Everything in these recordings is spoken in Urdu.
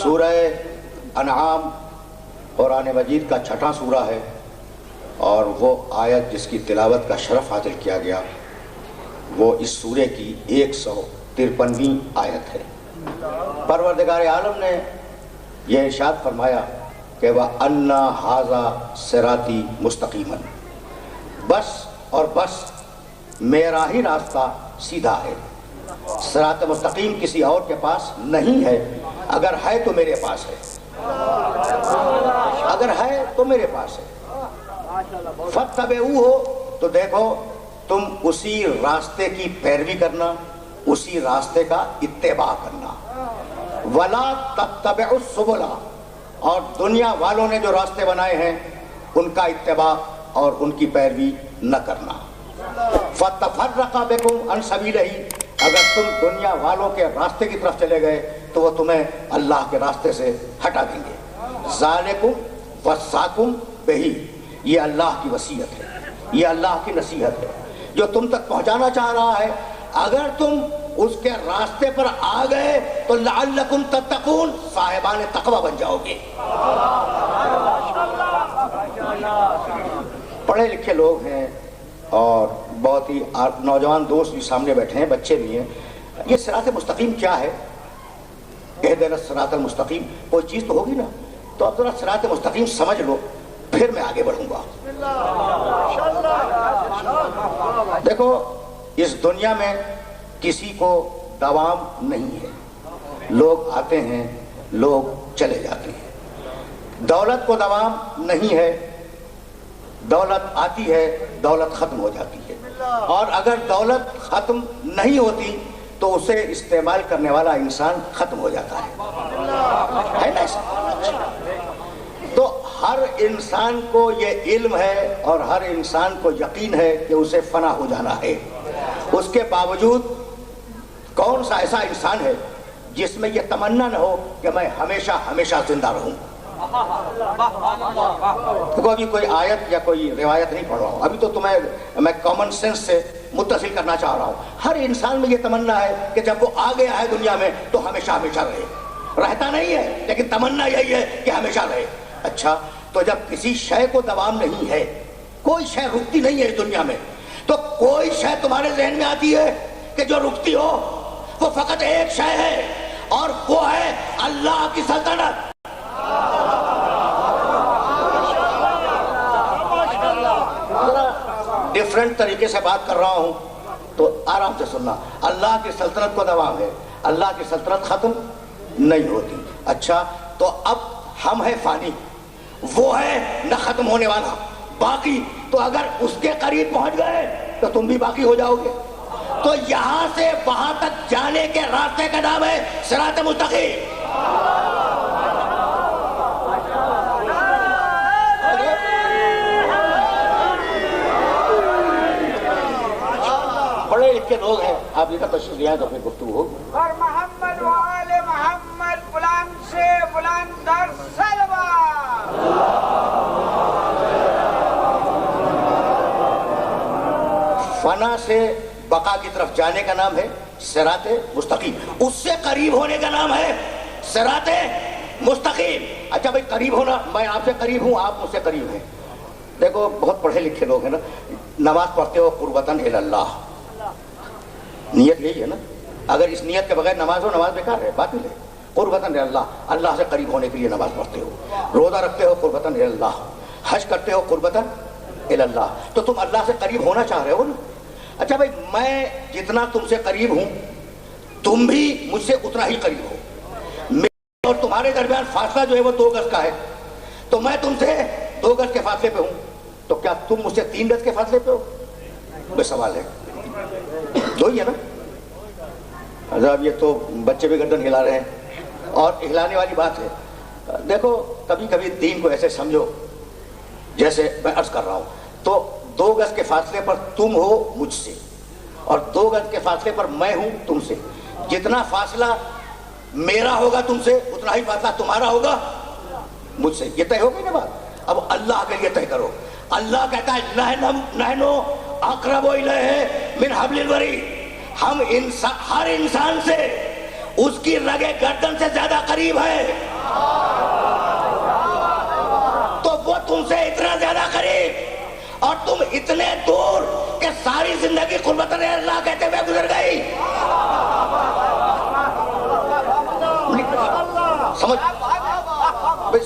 سورہ انعام قرآن مجید کا 6واں سورہ ہے، اور وہ آیت جس کی تلاوت کا شرف حاصل کیا گیا وہ اس سورے کی 153ویں آیت ہے۔ پروردگار عالم نے یہ ارشاد فرمایا کہ وَأَنَّا هَذَا صِرَاطِي مُسْتَقِيمًا، بس اور بس میرا ہی راستہ سیدھا ہے۔ صراط مستقیم کسی اور کے پاس نہیں ہے، اگر ہے تو میرے پاس ہے، اگر ہے تو میرے پاس ہے۔ فَاتَّبِعُوهُ، تو دیکھو تم اسی راستے کی پیروی کرنا، اسی راستے کا اتباع کرنا۔ وَلَا تَتَّبِعُوا السُّبُلَ، اور دنیا والوں نے جو راستے بنائے ہیں ان کا اتباع اور ان کی پیروی نہ کرنا۔ فَتَفَرَّقَ بِكُمْ عَنْ سَبِيلِهِ، اگر تم دنیا والوں کے راستے کی طرف چلے گئے تو وہ تمہیں اللہ کے راستے سے ہٹا دیں گے۔ ذَلِكُمْ وَصَّاكُمْ بِهِ، یہ اللہ کی وصیت ہے، یہ اللہ کی نصیحت ہے جو تم تک پہنچانا چاہ رہا ہے۔ اگر تم اس کے راستے پر آ گئے تو لعلکم تتقون، صاحبان تقوی بن جاؤ گے۔ پڑھے لکھے لوگ ہیں اور بہت ہی نوجوان دوست بھی سامنے بیٹھے ہیں، بچے بھی ہیں۔ یہ صراط مستقیم کیا ہے؟ اہدنا الصراط المستقیم، کوئی چیز تو ہوگی نا، تو اب ذرا صراط مستقیم سمجھ لو پھر میں آگے بڑھوں گا۔ دیکھو اس دنیا میں کسی کو دوام نہیں ہے، لوگ آتے ہیں لوگ چلے جاتے ہیں۔ دولت کو دوام نہیں ہے، دولت آتی ہے دولت ختم ہو جاتی ہے، اور اگر دولت ختم نہیں ہوتی تو اسے استعمال کرنے والا انسان ختم ہو جاتا ہے نا ایسا؟ تو ہر انسان کو یہ علم ہے اور ہر انسان کو یقین ہے کہ اسے فنا ہو جانا ہے۔ اس کے باوجود کون سا ایسا انسان ہے جس میں یہ تمنا نہ ہو کہ میں ہمیشہ ہمیشہ زندہ رہوں؟ تو ابھی کوئی آیت یا کوئی روایت نہیں پڑھ رہا ہوں، ابھی تو تمہیں میں کامن سینس سے متصل کرنا چاہ رہا ہوں۔ ہر انسان میں یہ تمنا ہے کہ جب وہ آ گیا ہے دنیا میں تو ہمیشہ ہمیشہ رہے۔ رہتا نہیں ہے لیکن تمنا یہی ہے کہ ہمیشہ رہے۔ اچھا، تو جب کسی شے کو دوام نہیں ہے، کوئی شے رکتی نہیں ہے اس دنیا میں، تو کوئی شے تمہارے ذہن میں آتی ہے کہ جو رکتی ہو؟ وہ فقط ایک شے ہے اور وہ ہے اللہ کی سلطنت۔ ڈیفرنٹ طریقے سے بات کر رہا ہوں تو آرام سے سننا۔ اللہ کی سلطنت کو دوام ہے، اللہ کی سلطنت ختم نہیں ہوتی۔ اچھا، تو اب ہم ہیں فانی، وہ ہے نہ ختم ہونے والا، باقی، تو اگر اس کے قریب پہنچ گئے تو تم بھی باقی ہو جاؤ گے۔ تو یہاں سے وہاں تک جانے کے راستے کا نام ہے صراط مستقیم۔ بڑے لکھے لوگ ہیں، آپ یہ تشریف لے آئے تو پھر گفتگو ہوگی۔ اور محمد و آل محمد بلند سے بلند در سلوہ۔ فنا سے بقا کی طرف جانے کا نام ہے صراط مستقیم، اس سے قریب ہونے کا نام ہے صراط مستقیم۔ اچھا بھائی، قریب ہونا، میں آپ سے قریب ہوں، آپ مجھ سے قریب ہیں۔ دیکھو بہت پڑھے لکھے لوگ ہیں نا، نماز پڑھتے ہو قربتاً الی اللہ، نیت یہی ہے نا۔ اگر اس نیت کے بغیر نماز ہو، نماز بیکار ہے، باطل ہے۔ قربتاً الی اللہ، اللہ سے قریب ہونے کے لیے نماز پڑھتے ہو، روزہ رکھتے ہو قربتاً الی اللہ، حج کرتے ہو قربتاً الی اللہ، تو تم اللہ سے قریب ہونا چاہ رہے ہو نا۔ اچھا بھائی، میں جتنا تم سے قریب ہوں تم بھی مجھ سے اتنا ہی قریب ہو۔ میرے اور تمہارے درمیان فاصلہ جو ہے وہ 2 گز کا ہے، تو میں تم سے 2 گز کے فاصلے پہ ہوں، تو کیا تم مجھ سے 3 گز کے فاصلے پہ ہو؟ بے سوال ہے، 2 ہی ہے نا۔ حضرت یہ تو بچے بھی گردن ہلا رہے ہیں، اور ہلانے والی بات ہے۔ دیکھو کبھی کبھی دین کو ایسے سمجھو جیسے میں عرض کر رہا ہوں، تو 2 گز کے فاصلے پر تم ہو مجھ سے، اور 2 گز کے فاصلے پر میں ہوں تم سے۔ جتنا فاصلہ میرا ہوگا تم سے، اتنا ہی فاصلہ تمہارا ہوگا مجھ سے۔ یہ طے ہو گئی نا بات؟ اب اللہ کے لیے طے کرو۔ اللہ کہتا ہے نحن اقرب الیہ من حبل الورید، ہم ہر انسان سے اس کی رگے گردن سے زیادہ قریب ہے۔ اتنے دور کہ ساری زندگی قربت اللہ کہتے ہوئے گزر گئی.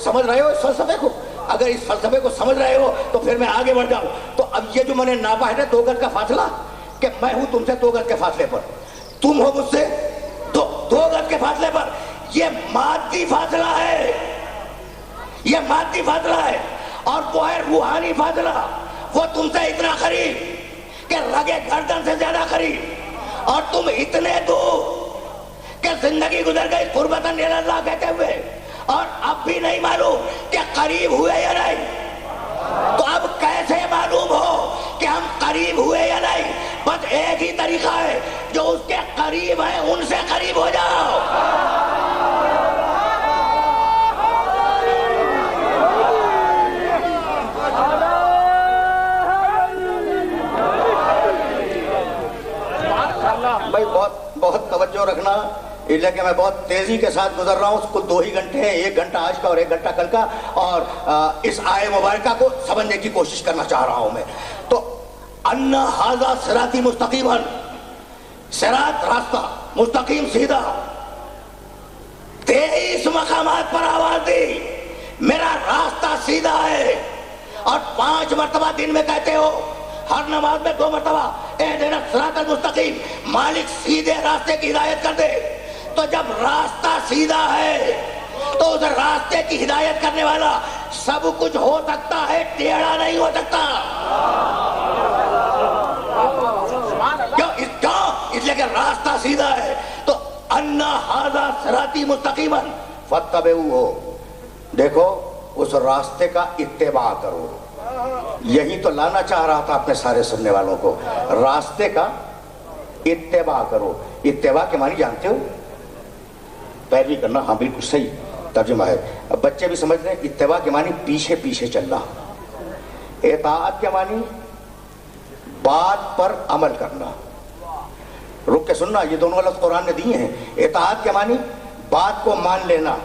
سمجھ رہے ہو اس فلسفے کو؟ اگر اس فلسفے کو سمجھ رہے ہو تو پھر میں آگے بڑھ جاؤں. تو اب یہ جو میں نے ناپا ہے 2 گز کا فاصلہ، کہ میں ہوں تم سے 2 گز کے فاصلے پر، تم ہو مجھ سے 2 گز کے فاصلے پر. یہ مادی فاصلہ ہے، یہ مادی فاصلہ ہے. اور وہ ہے روحانی فاصلہ. وہ تم سے اتنا قریب کہ رگے گردن سے زیادہ قریب، اور تم اتنے دور کہ زندگی گزر گئی قربتاً اللہ کہتے ہوئے، اور اب بھی نہیں معلوم کہ قریب ہوئے یا نہیں. تو اب کیسے معلوم ہو کہ ہم قریب ہوئے یا نہیں؟ بس ایک ہی طریقہ ہے، جو اس کے قریب ہیں ان سے قریب ہو جاؤ. بھائی بہت توجہ رکھنا، لیکن میں بہت تیزی کے ساتھ گزر رہا ہوں. اس کو 2 ہی گھنٹے ہیں، 1 گھنٹہ آج کا اور 1 گھنٹہ کل کا، اور اس آئے مبارکہ کو سمجھنے کی کوشش کرنا چاہ رہا ہوں میں. تو ان ھذا صراطی مستقیما، صراط راستہ مستقیم سیدھا. 23 مقامات پر آواز دی میرا راستہ سیدھا ہے، اور 5 مرتبہ دن میں کہتے ہو، ہر نماز میں 2 مرتبہ اہدنا الصراط المستقیم، مالک سیدھے راستے کی ہدایت کر دے. تو جب راستہ سیدھا ہے تو اس راستے کی ہدایت کرنے والا سب کچھ ہو سکتا ہے، ٹیڑھا نہیں ہو سکتا. کیوں؟ اس لیے کہ راستہ سیدھا ہے. تو ان ھذا صراطی مستقیما فاتبعوہ، دیکھو اس راستے کا اتباع کرو. یہی تو لانا چاہ رہا تھا اپنے سارے سننے والوں کو، راستے کا اتباع کرو. اتباع کے معنی جانتے ہو؟ پیروی کرنا. ہاں بالکل صحیح ترجمہ ہے، بچے بھی سمجھ رہے ہیں. اتباع کے معنی پیچھے پیچھے چلنا. اطاعت کے معنی بات پر عمل کرنا. رک کے سننا، یہ دونوں لفظ قرآن نے دیے ہیں. اطاعت کے معنی بات کو مان لینا،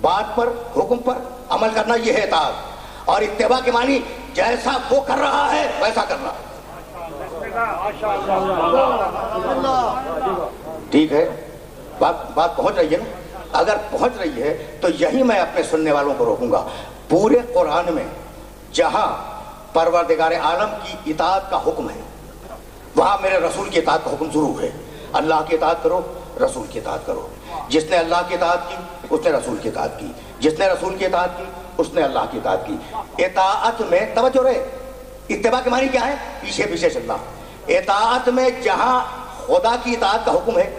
بات پر حکم پر عمل کرنا، یہ ہے اطاعت. اور اتباع کے معنی جیسا وہ کر رہا ہے ویسا کرنا. ٹھیک ہے، بات پہنچ رہی ہے نا؟ اگر پہنچ رہی ہے تو یہی میں اپنے سننے والوں کو روکوں گا. پورے قرآن میں جہاں پروردگار عالم کی اطاعت کا حکم ہے، وہاں میرے رسول کی اطاعت کا حکم ضرور ہے. اللہ کی اطاعت کرو، رسول کی اطاعت کرو. جس نے اللہ کی اطاعت کی اس نے رسول کی اطاعت کی، جس نے رسول کی اطاعت کی اس نے اللہ کی اطاعت کی. اطاعت میں توجہ رہے، اتباع کے معنی کیا ہے؟ پیچھے پیچھے چلنا. اطاعت میں جہاں خدا کی اطاعت کا حکم ہے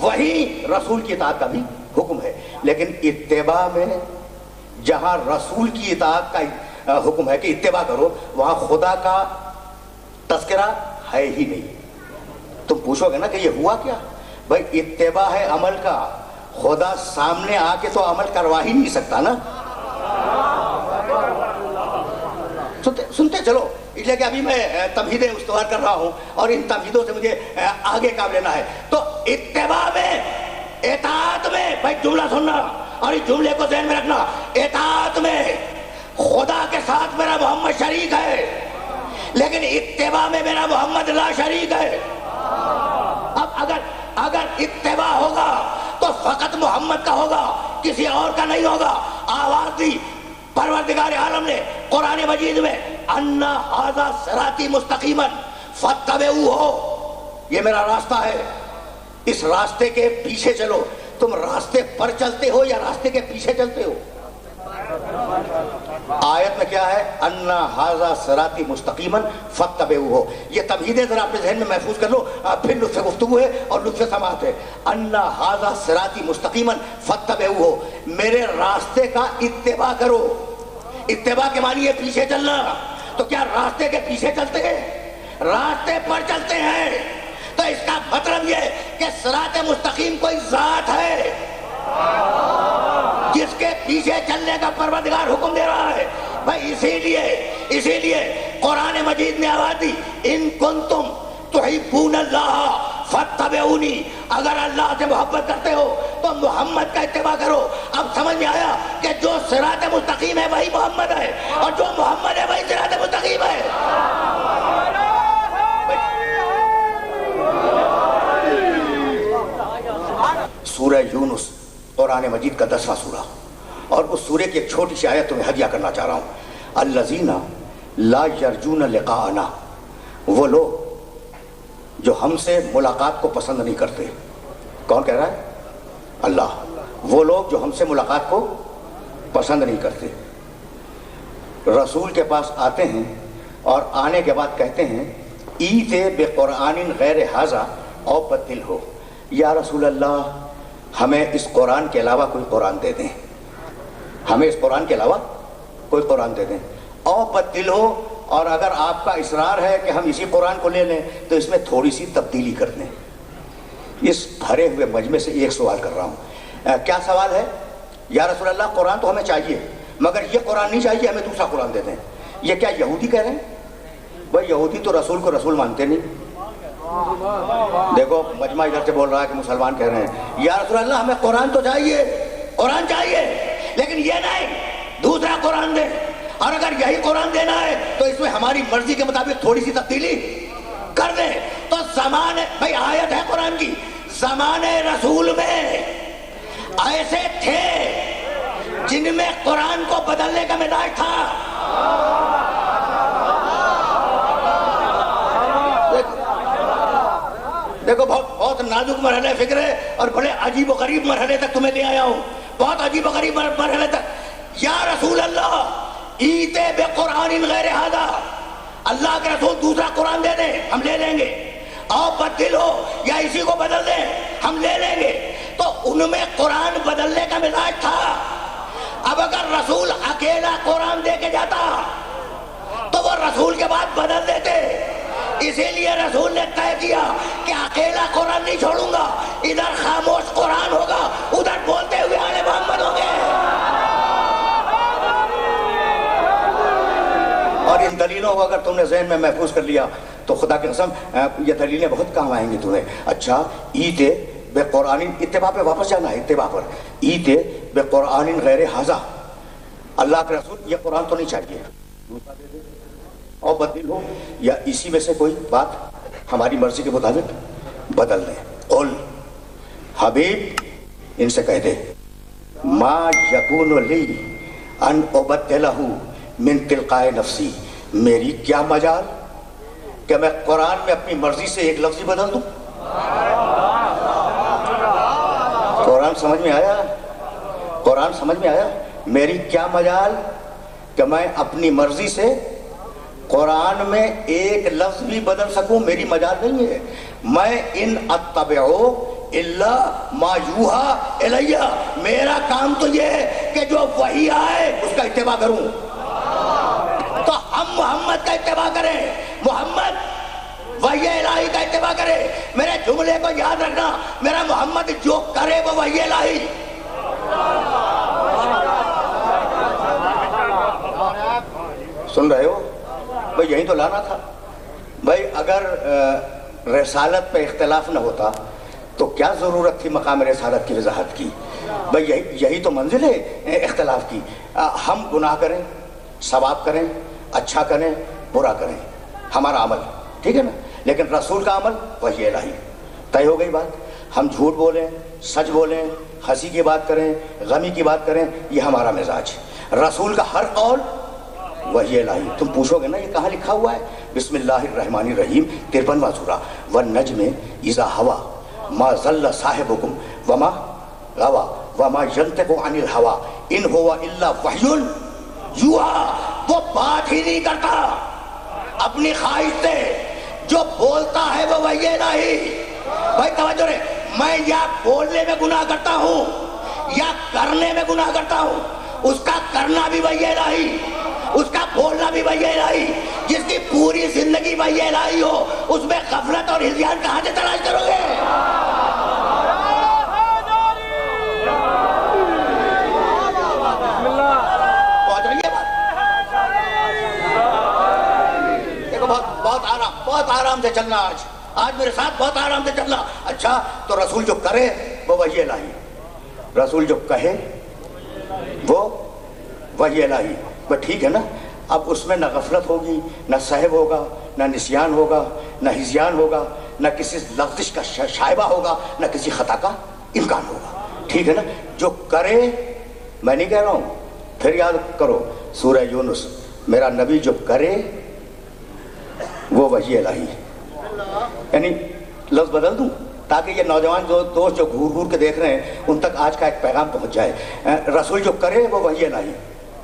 وہیں رسول کی اطاعت کا بھی حکم ہے. لیکن اتباع میں جہاں رسول کی اطاعت کا حکم ہے کہ اتباع کرو، وہاں خدا کا تذکرہ ہے ہی نہیں. تم پوچھو گے نا کہ یہ ہوا کیا؟ بھائی اتباع ہے عمل کا، خدا سامنے آ کے تو عمل کروا ہی نہیں سکتا نا. سنتے چلو، اس لیے کہ ابھی میں تمہیدیں استوار کر رہا ہوں اور ان تمہیدوں سے مجھے آگے کام لینا ہے. تو اتباع میں، اطاعت میں، بھائی جملہ سننا اور اس جملے کو ذہن میں رکھنا. اطاعت میں خدا کے ساتھ میرا محمد شریک ہے، لیکن اتباع میں میرا محمد لا شریک ہے. اب اگر اتباع ہوگا تو فقط محمد کا ہوگا، کسی اور کا نہیں ہوگا. آواز دی پروردگار عالم نے قرآن مجید میں، ان ھذا صراطی مستقیما فاتبعوہ، یہ میرا راستہ ہے، اس راستے کے پیچھے چلو. تم راستے پر چلتے ہو یا راستے کے پیچھے چلتے ہو؟ آیت میں کیا ہے؟ ان ھذا صراطی مستقیما فاتبعوہ. یہ تمہیدیں ذرا اپنے ذہن میں محفوظ کر لو، پھر لطف گفتگو ہے اور لطف سماعت ہے. ان ھذا صراطی مستقیما فاتبعوہ، میرے راستے کا اتباع کرو. اتباع کے معنی ہے پیچھے چلنا. تو کیا راستے کے پیچھے چلتے ہیں؟ راستے پر چلتے ہیں. تو اس کا مطلب یہ کہ صراط مستقیم کوئی ذات ہے جس کے پیچھے چلنے کا پروردگار حکم دے رہا ہے. بھائی اسی لیے قرآن مجید نے آواز دی، ان کنتم تحبون اللہ فاتبعونی، اگر اللہ سے محبت کرتے ہو تو محمد کا اتباع کرو. اب سمجھ میں آیا کہ جو صراط مستقیم ہے وہی محمد ہے، اور جو محمد ہے وہی صراط مستقیم ہے. سورہ یونس قرآن مجید کا 10واں سورہ، اور اس سورے کی ایک چھوٹی سی آیت تمہیں ہدیہ کرنا چاہ رہا ہوں. الذین لا یرجون لقاءنا، وہ لوگ جو ہم سے ملاقات کو پسند نہیں کرتے. کون کہہ رہا ہے؟ اللہ. وہ لوگ جو ہم سے ملاقات کو پسند نہیں کرتے، رسول کے پاس آتے ہیں اور آنے کے بعد کہتے ہیں ایت بقرآن غیر ھذا او بدل ہو، یا رسول اللہ ہمیں اس قرآن کے علاوہ کوئی قرآن دے دیں، ہمیں اس قرآن کے علاوہ کوئی قرآن دے دیں. او بدل ہو، اور اگر آپ کا اصرار ہے کہ ہم اسی قرآن کو لے لیں تو اس میں تھوڑی سی تبدیلی کر دیں. اس بھرے ہوئے مجمع سے ایک سوال کر رہا ہوں. کیا سوال ہے؟ یا رسول اللہ قرآن تو ہمیں چاہیے مگر یہ قرآن نہیں چاہیے، ہمیں دوسرا قرآن دے دیں. یہ کیا یہودی کہہ رہے ہیں؟ بھائی یہودی تو رسول کو رسول مانتے نہیں. دیکھو مجمع ادھر سے بول رہا ہے کہ مسلمان کہہ رہے ہیں یا رسول اللہ ہمیں قرآن تو چاہیے، قرآن چاہیے، لیکن یہ نہیں دوسرا قرآن دے. اور اگر یہی قرآن دینا ہے تو اس میں ہماری مرضی کے مطابق تھوڑی سی تبدیلی کر دیں. تو زمانے، بھائی آیت ہے قرآن کی، زمانے رسول میں ایسے تھے جن میں قرآن کو بدلنے کا مزاج تھا. دیکھو بہت نازک مرحلہ فکر ہے اور بڑے عجیب و غریب مرحلے تک تمہیں لے آیا ہوں، بہت عجیب و غریب مرحلے تک. یا رسول اللہ ایت بقرآن غیر ھذا، اللہ کے رسول دوسرا قرآن دے دیں ہم لے لیں گے. او بدل ہو، یا اسی کو بدل دیں ہم لے لیں گے. تو ان میں قرآن بدلنے کا مزاج تھا. اب اگر رسول اکیلا قرآن دے کے جاتا تو وہ رسول کے بعد بدل دیتے. اسی لیے رسول نے طے کیا کہ اکیلا قرآن نہیں چھوڑوں گا، ادھر خاموش قرآن ہوگا، ادھر بولتے ہوئے آل محمد ہوں گے. اور ان دلیلوں کو اگر تم نے ذہن میں محفوظ کر لیا تو خدا کی قسم یہ دلیلیں بہت کام آئیں گی تمہیں. اچھا ایت بے قرآن، اتباع پہ واپس جانا ہے، اتباع پر. ایت بے قرآن غیر ھذا، اللہ کے رسول یہ قرآن تو نہیں چاہیے، دوسرا دے دے. اور بدل ہو، یا اسی میں سے کوئی بات ہماری مرضی کے مطابق بدل دیں. قل، حبیب ان سے کہہ دے ما یکون لی ان ابدلہ من تلقائے نفسی، میری کیا مجال کہ میں قرآن میں اپنی مرضی سے ایک لفظ بدل دوں. قرآن سمجھ میں آیا؟ قرآن سمجھ میں آیا؟ میری کیا مجال کہ میں اپنی مرضی سے قرآن میں ایک لفظ بھی بدل سکوں، میری مجال نہیں ہے. میں ان اتبعو الا ما یوحا الیہ، میرا کام تو یہ ہے کہ جو وحی آئے اس کا اتباع کروں. تو ہم محمد کا اتباع کریں، محمد وحی الہی کا اتباع کرے. میرے جملے کو یاد رکھنا، میرا محمد جو کرے وہ وحی الہی. سن رہے ہو بھائی؟ یہی تو لانا تھا بھائی. اگر رسالت پہ اختلاف نہ ہوتا تو کیا ضرورت تھی مقام رسالت کی وضاحت کی؟ بھائی یہی تو منزل ہے اختلاف کی. ہم گناہ کریں، ثواب کریں، اچھا کریں، برا کریں، ہمارا عمل ٹھیک ہے نا، لیکن رسول کا عمل وحی الہی. طے ہو گئی بات. ہم جھوٹ بولیں، سچ بولیں، ہنسی کی بات کریں، غمی کی بات کریں، یہ ہمارا مزاج. رسول کا ہر قول وحی الہی. تم پوچھو گے نا یہ کہاں لکھا ہوا ہے؟ بسم اللہ الرحمن الرحیم 53واں سورہ. والنجم اذا ہوا ما ضل صاحبکم وما غوا وما ینطق عن الہوا ان ہوا الا وحی یوحا. وہ بات ہی نہیں کرتا اپنی خواہش سے، جو بولتا ہے وہ وحی الہی. بھائی توجہ رہے، میں یا بولنے میں گناہ کرتا ہوں یا کرنے میں گناہ کرتا ہوں، اس کا کرنا بھی وحی الہی، اس کا بولنا بھی وحی الہی. جس کی پوری زندگی وحی الہی ہو اس میں غفلت اور ہذیان کہاں سے تلاش کرو گے؟ پہنچ رہی ہے بات؟ دیکھو بہت آرام سے چلنا. آج میرے ساتھ بہت آرام سے چلنا. اچھا تو رسول جو کرے وہ وحی الہی، رسول جو کہے وہ وحی الہی. بس ٹھیک ہے نا. اب اس میں نہ غفلت ہوگی، نہ سہو ہوگا، نہ نسیان ہوگا، نہ ہذیان ہوگا، نہ کسی لغزش کا شائبہ ہوگا، نہ کسی خطا کا امکان ہوگا. ٹھیک ہے نا؟ جو کرے، میں نہیں کہہ رہا ہوں، پھر یاد کرو سورہ یونس، میرا نبی جو کرے وہ وحی الہی ہے. یعنی لفظ بدل دوں تاکہ یہ نوجوان جو دوست جو گھور گھور کے دیکھ رہے ہیں ان تک آج کا ایک پیغام پہنچ جائے. رسول جو کرے وہ وحی الہی،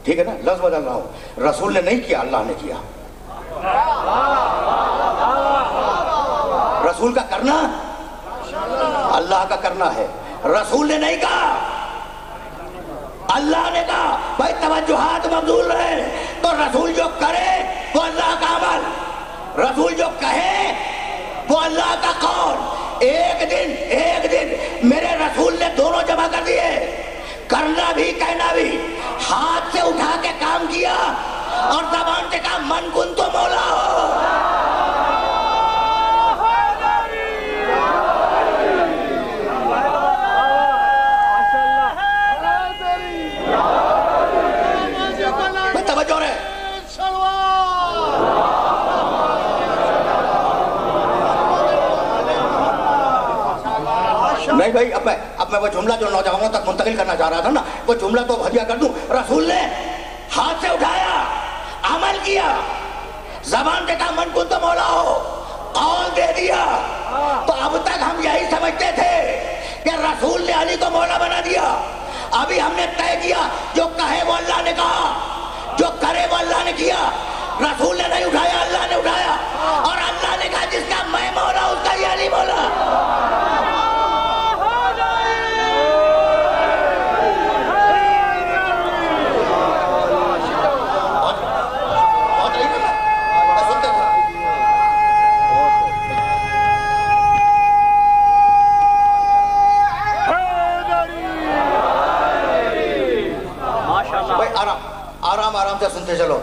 ٹھیک ہے نا؟ لفظ بدل رہا ہوں، رسول نے نہیں کیا، اللہ نے کیا. رسول کا کرنا اللہ کا کرنا ہے، رسول نے نہیں کہا، اللہ نے کہا. بھائی توجہات مبذول رہے تو رسول جو کرے وہ اللہ کا عمل، رسول جو کہے وہ اللہ کا قول. ایک دن میرے رسول نے دونوں جمع کر دیے، کرنا بھی کہنا بھی. ہاتھ سے اٹھا کے کام کیا اور زبان سے کہا من کن تو مولا ہو. توجہ رہے. نہیں بھائی، اب میں وہ جملہ جو نوجوانوں تک منتقل کرنا چاہ رہا تھا نا، وہ جملہ تو ہدیہ کر دوں. رسول نے ہاتھ سے اٹھایا، عمل کیا، زبان سے کہا من کن تو مولا ہو، قول دے دیا. تو اب تک ہم یہی سمجھتے تھے کہ رسول نے علی کو مولا بنا دیا. ابھی ہم نے طے کیا جو کہے وہ اللہ نے کہا، جو کرے وہ اللہ نے کیا. رسول نے نہیں اٹھایا، اللہ نے اٹھایا، اور اللہ نے کہا جس کا میں مولا اس کا یہ علی مولا. آرام سے سنتے چلو،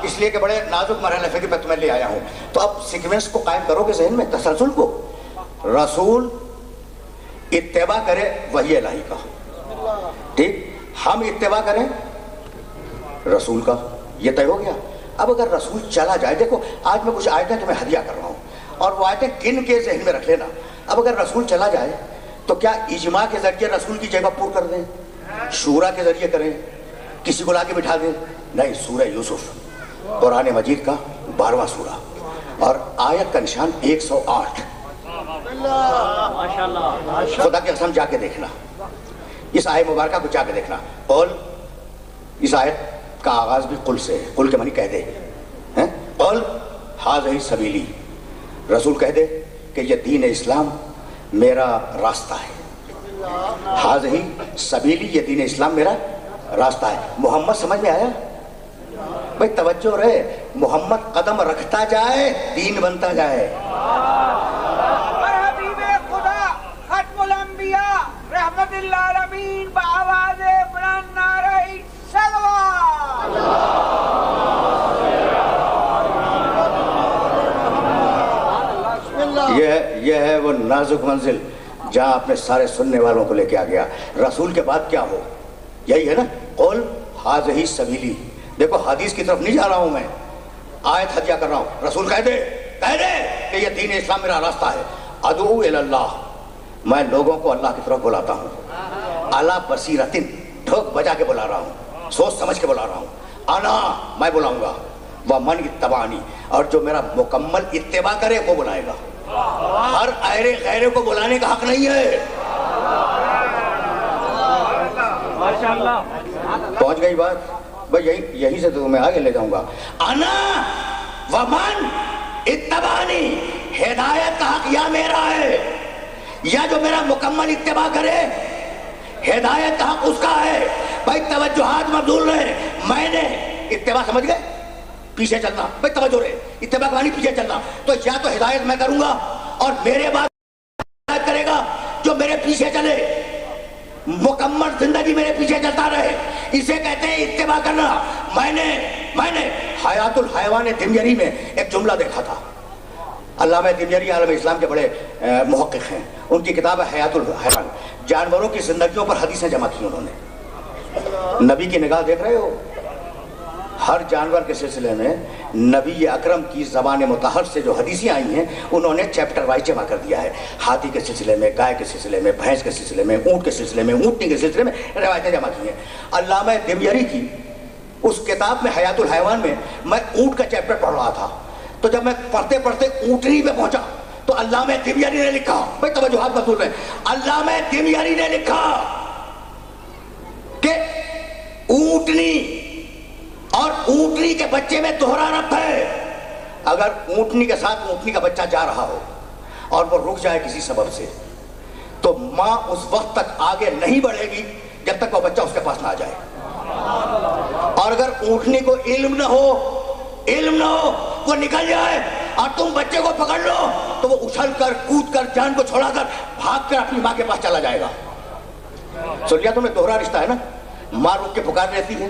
اس لیے کہ بڑے نازک مرحلے فکر پہ تمہیں لے آیا ہوں. تو اب سیکوینس کو قائم کرو گے ذہن میں، تسلسل کو. رسول اتباع کرے وحی الہی کا، ٹھیک، ہم اتباع کریں رسول کا، یہ طے ہو گیا. اب اگر رسول چلا جائے، دیکھو آج میں کچھ آیتیں تمہیں ہدیہ کر رہا ہوں اور وہ آیتیں گن کے ذہن میں رکھ لینا. اب اگر رسول چلا جائے تو کیا اجماع کے ذریعے رسول کی جگہ پور کر دیں، شورا کے ذریعے کریں، کسی کو لا کے بٹھا دیں؟ نہیں. سورہ یوسف قرآن مجید کا 12واں سورہ اور آیت کا نشان 108. خدا کی قسم جا کے دیکھنا، اس آیت مبارکہ کو جا کے دیکھنا. قول، اس آیت کا آغاز بھی قل سے ہے. قل کے معنی کہہ دے. قل ھذہ سبیلی، رسول کہہ دے کہ یہ دین اسلام میرا راستہ ہے. ھذہ سبیلی، یہ دین اسلام میرا راستہ ہے. محمد سمجھ میں آیا؟ بھائی توجہ رہے، محمد قدم رکھتا جائے دین بنتا جائے. حبیب خدا ختم الانبیاء رحمت للعالمین بآواز بلند نعرہ صلوات. یہ ہے وہ نازک منزل جہاں اپنے سارے سننے والوں کو لے کے آ گیا. رسول کے بعد کیا ہو، یہی ہے نا. قل ھذہ سبیلی. دیکھو حدیث کی طرف نہیں جا رہا ہوں میں، آیت ہدیہ کر رہا ہوں. رسول کہہ دے کہ یہ دین اسلام میرا راستہ ہے. ادعو الی اللہ، میں لوگوں کو اللہ کی طرف بلاتا ہوں. علی بصیرۃ، ٹھوک بجا کے بلا رہا ہوں، سوچ سمجھ کے بلا رہا ہوں. انا، میں بلاؤں گا. ومن اتبعنی، اور جو میرا مکمل اتباع کرے وہ بلائے گا. ہر ایرے غیرے کو بلانے کا حق نہیں ہے. پہنچ گئی بات؟ بھائی یہی سے تو میں آگے لے جاؤں گا. انا ومن اتبعنی، ہدایت کا حق یا میرا ہے یا جو میرا مکمل اتباع کرے، ہدایت کا حق اس کا ہے. بھائی توجہات مبذول رہے. میں نے اتباع سمجھ گئے، پیچھے چلنا. بھائی توجہ رہے، اتباع کرانی پیچھے چلنا. تو یا تو ہدایت میں کروں گا اور میرے بعد ہدایت کرے گا جو میرے پیچھے چلے، مکمل زندگی میرے پیچھے چلتا رہے. اسے کہتے ہیں اتباع کرنا. میں نے حیات الحیوان دمیری میں ایک جملہ دیکھا تھا. علامہ دمیری عالم اسلام کے بڑے محقق ہیں. ان کی کتاب ہے حیات الحیوان. جانوروں کی زندگیوں پر حدیثیں جمع کی انہوں نے. نبی کی نگاہ دیکھ رہے ہو، ہر جانور کے سلسلے میں نبی اکرم کی زبان مطہر سے جو حدیثیں آئی ہیں انہوں نے چیپٹر وائز جمع کر دیا ہے. ہاتھی کے سلسلے میں، گائے کے سلسلے میں، بھینس کے سلسلے میں، اونٹ کے سلسلے میں، اونٹنی کے سلسلے میں روایتیں جمع کی ہیں. علامہ دمیری کی اس کتاب میں حیات الحیوان میں میں اونٹ کا چیپٹر پڑھ رہا تھا، تو جب میں پڑھتے پڑھتے اونٹنی میں پہنچا تو علامہ دمیری نے لکھا، بھائی توجہات مقصود ہے، علامہ دمیری نے لکھا کہ اونٹنی اور اونٹنی کے بچے میں دوہرا ربط ہے. اگر اونٹنی کے ساتھ اونٹنی کا بچہ جا رہا ہو اور وہ رک جائے کسی سبب سے تو ماں اس وقت تک آگے نہیں بڑھے گی جب تک وہ بچہ اس کے پاس نہ آ جائے. اور اگر اونٹنی کو علم نہ ہو وہ نکل جائے اور تم بچے کو پکڑ لو تو وہ اچھل کر کود کر جان کو چھوڑا کر بھاگ کر اپنی ماں کے پاس چلا جائے گا. سن لیا تم نے؟ دوہرا رشتہ ہے نا. ماں رک کے پکار لیتی ہے